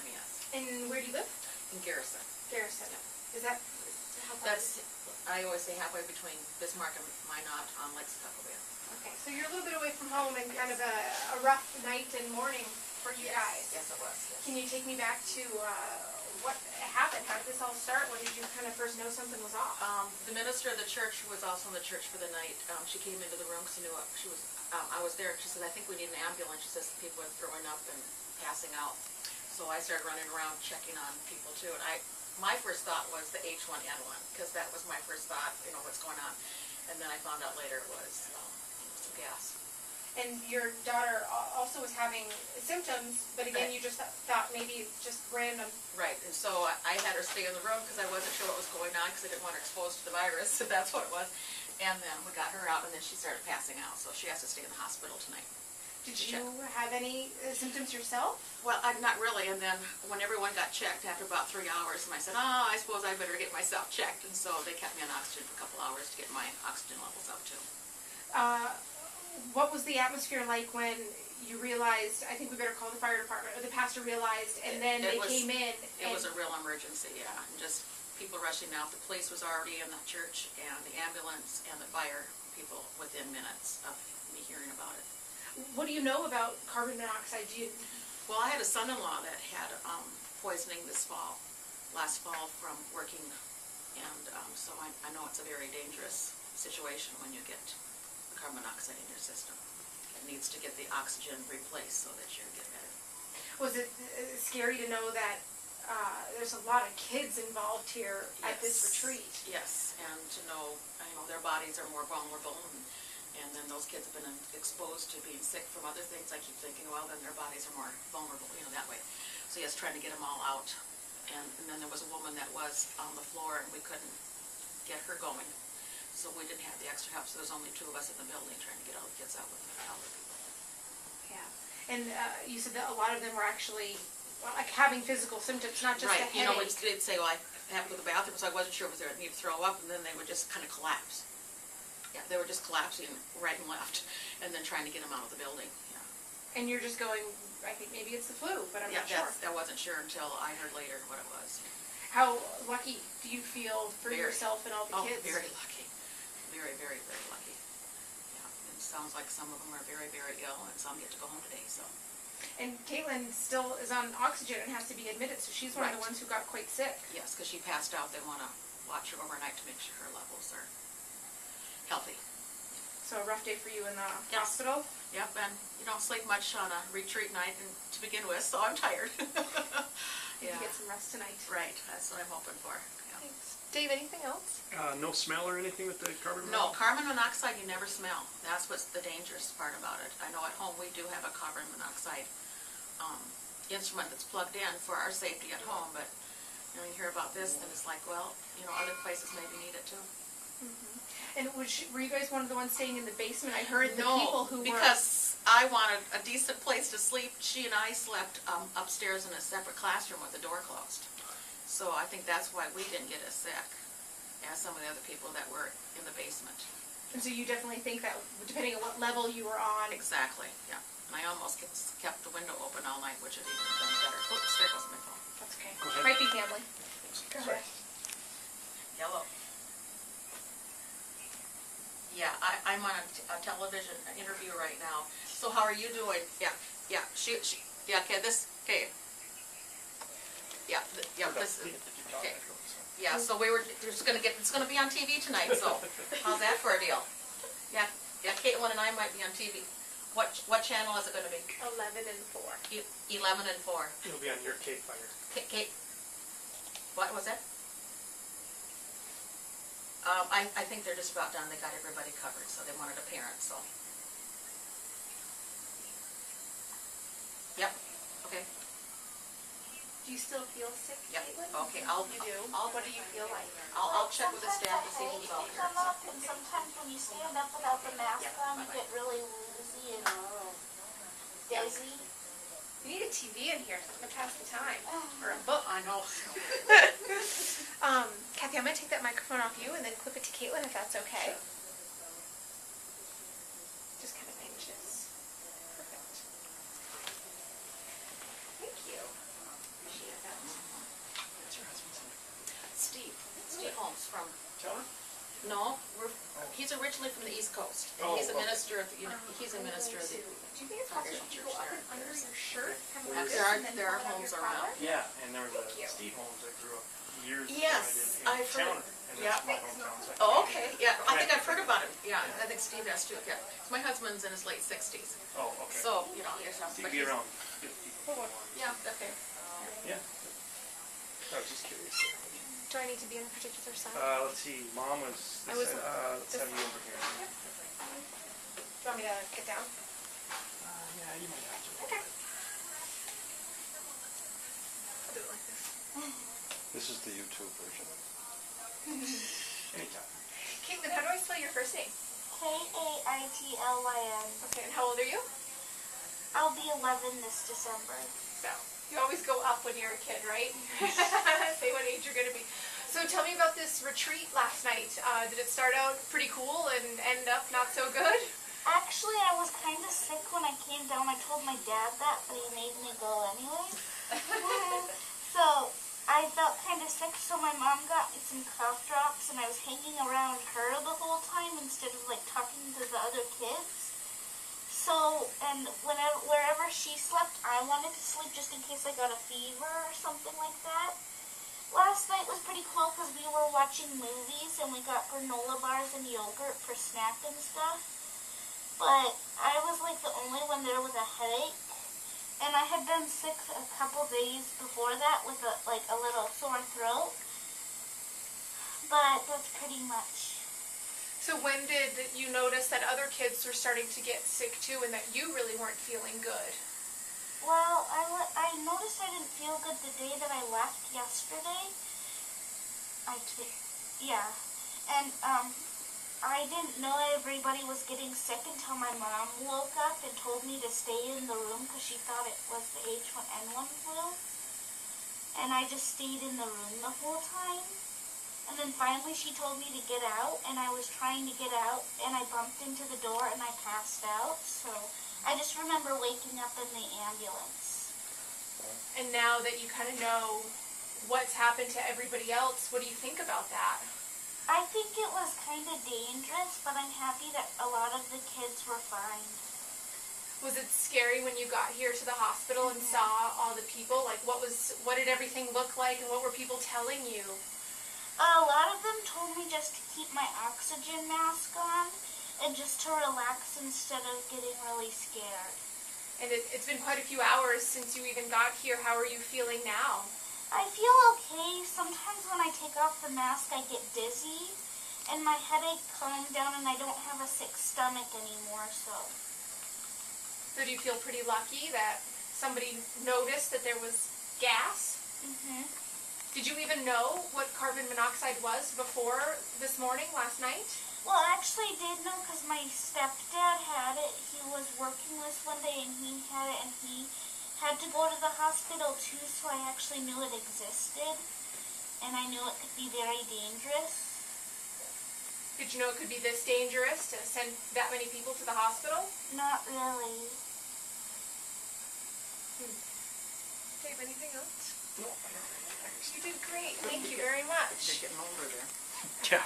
MES. And where do you live? In Garrison. Garrison. Yeah. Is that, how far? That's, I always say halfway between Bismarck and Minot on Lake Dakoka. Okay, so you're a little bit away from home and kind of a rough night and morning for you guys. Yes, it was. Yes. Can you take me back to what happened? How did this all start? When did you kind of first know something was off? The minister of the church was also in the church for the night. She came into the room because she knew she was. I was there. She said, "I think we need an ambulance." She says people are throwing up and passing out. So I started running around checking on people too. And my first thought was the H1N1 because that was my first thought. You know what's going on. And then I found out later it was some gas. And your daughter also was having symptoms, but again, you just thought maybe it's just random. Right, and so I had her stay in the room because I wasn't sure what was going on because I didn't want her exposed to the virus, so that's what it was. And then we got her out, and then she started passing out, so she has to stay in the hospital tonight. Did you have any symptoms yourself? Well, not really, and then when everyone got checked after about 3 hours, and I said, oh, I suppose I better get myself checked, and so they kept me on oxygen for a couple hours to get my oxygen levels up too. What was the atmosphere like when you realized, I think we better call the fire department, or the pastor realized, and then they came in? It was a real emergency, yeah, and just people rushing out. The police was already in the church, and the ambulance and the fire people within minutes of me hearing about it. What do you know about carbon monoxide? Well, I had a son-in-law that had poisoning last fall from working, and so I know it's a very dangerous situation when you get carbon monoxide in your system. It needs to get the oxygen replaced so that you get better. Was it scary to know that there's a lot of kids involved here at this retreat? Yes, and to know, their bodies are more vulnerable, and then those kids have been exposed to being sick from other things. I keep thinking, well, then their bodies are more vulnerable, that way. So yes, trying to get them all out. And then there was a woman that was on the floor, and we couldn't get her going. So we didn't have the extra help, so there's only 2 of us in the building trying to get all the kids out with the elder people. Yeah. And you said that a lot of them were actually like having physical symptoms, not just a headache. They'd say, well, I have to go to the bathroom, so I wasn't sure if they need to throw up, and then they would just kind of collapse. Yeah, they were just collapsing right and left, and then trying to get them out of the building. Yeah. And you're just going, I think maybe it's the flu, but I'm not sure. I wasn't sure until I heard later what it was. How lucky do you feel for yourself and all the kids? Very lucky. Very, very, very lucky. Yeah, it sounds like some of them are very, very ill, and some get to go home today, so. And Kaitlyn still is on oxygen and has to be admitted, so she's one of the ones who got quite sick. Yes, because she passed out. They want to watch her overnight to make sure her levels are healthy. So a rough day for you in the hospital? Yep, and you don't sleep much on a retreat night to begin with, so I'm tired. Yeah. Get some rest tonight. Right, that's what I'm hoping for. Yeah. Thanks. Dave, anything else? No smell or anything with the carbon monoxide? No, carbon monoxide you never smell. That's what's the dangerous part about it. I know at home we do have a carbon monoxide instrument that's plugged in for our safety at home, but you hear about this and it's like, well, other places maybe need it too. Mm-hmm. And were you guys one of the ones staying in the basement? I heard the people who were... because I wanted a decent place to sleep. She and I slept upstairs in a separate classroom with the door closed. So I think that's why we didn't get as sick as some of the other people that were in the basement. And so you definitely think that, depending on what level you were on... Exactly, yeah. And I almost kept the window open all night, which would even been better. Oops, there goes my phone. That's okay. Might be family. Go ahead. Yellow. Yeah, I'm on a television interview right now. So how are you doing? Yeah. Yeah, okay, this, okay. Yeah, this, okay. Yeah, so it's gonna be on TV tonight, so how's that for a deal? Yeah, Kaitlyn and I might be on TV. What channel is it gonna be? 11 and 4. 11 and 4. It'll be on your Cape Fire. What was that? I think they're just about done. They got everybody covered, so they wanted a parent, so. Yep, okay. Do you still feel sick, Yep. Kaitlyn? Okay, You do? What do you feel like? I'll check with the staff to see who's all here. Come up, and sometimes when you stand up without the mask on, you get really woozy and dizzy. You need a TV in here to pass the time, or a book. I know. Kathy, I'm going to take that microphone off you and then clip it to Kaitlyn if that's okay. Sure. Just kind of pinches. Perfect. Thank you. from, Tell her? no, he's originally from the East Coast. And Oh, he's a okay. minister of the, he's a minister of the, Do you think it's possible if you go up and under your shirt, kind of like this, there are, and then there are pull it out homes your around. collar? Yeah, and there was Thank you. a Steve Holmes that grew up years Yes, before I did I've in heard. Towner, and Yeah. that's my hometown. So Oh, okay, yeah, I think I've heard about him, yeah, I think Steve has too, yeah. My husband's in his late 60s, Oh, okay. so, you know, yeah. So but you'd be he's- around 54. Yeah, okay. Yeah. I was just curious. Do I need to be on a particular side? Let's see, Mom was, I was- let's have you over here. Do you want me to get down? Yeah, you might have to. Okay. I'll do it like this. This is the YouTube version. Anytime. Kaitlyn, how do I spell your first name? Kaitlyn. Okay, and how old are you? I'll be 11 this December. So, you always go up when you're a kid, right? Say what age you're going to be. So tell me about this retreat last night. Did it start out pretty cool and end up not so good? Actually, I was kind of sick when I came down. I told my dad that, but he made me go anyway. So, I felt kind of sick, so my mom got me some cough drops, and I was hanging around her the whole time instead of, like, talking to the other kids. So, and wherever she slept, I wanted to sleep just in case I got a fever or something like that. Last night was pretty cool because we were watching movies and we got granola bars and yogurt for snack and stuff. But I was like the only one there with a headache. And I had been sick a couple days before that with a little sore throat. But that's pretty much. So when did you notice that other kids were starting to get sick too and that you really weren't feeling good? Well, I noticed I didn't feel good the day that I left yesterday. Yeah. And, I didn't know everybody was getting sick until my mom woke up and told me to stay in the room because she thought it was the H1N1 flu. And I just stayed in the room the whole time. And then finally she told me to get out, and I was trying to get out, and I bumped into the door and I passed out. So I just remember waking up in the ambulance. And now that you kind of know what's happened to everybody else, what do you think about that? I think it was kind of dangerous, but I'm happy that a lot of the kids were fine. Was it scary when you got here to the hospital and saw all the people? Like, what did everything look like, and what were people telling you? A lot of them told me just to keep my oxygen mask on and just to relax instead of getting really scared. And it's been quite a few hours since you even got here. How are you feeling now? I feel okay. Sometimes when I take off the mask, I get dizzy, and my headache calmed down, and I don't have a sick stomach anymore, so. So do you feel pretty lucky that somebody noticed that there was gas? Mhm. Did you even know what carbon monoxide was before this morning, last night? Well, actually, I did know because my stepdad had it. He was working this one day, and he had it, and he had to go to the hospital too, so I actually knew it existed, and I knew it could be very dangerous. Did you know it could be this dangerous to send that many people to the hospital? Not really. Dave, anything else? No, You did great. Thank you very much. You're getting older there. yeah.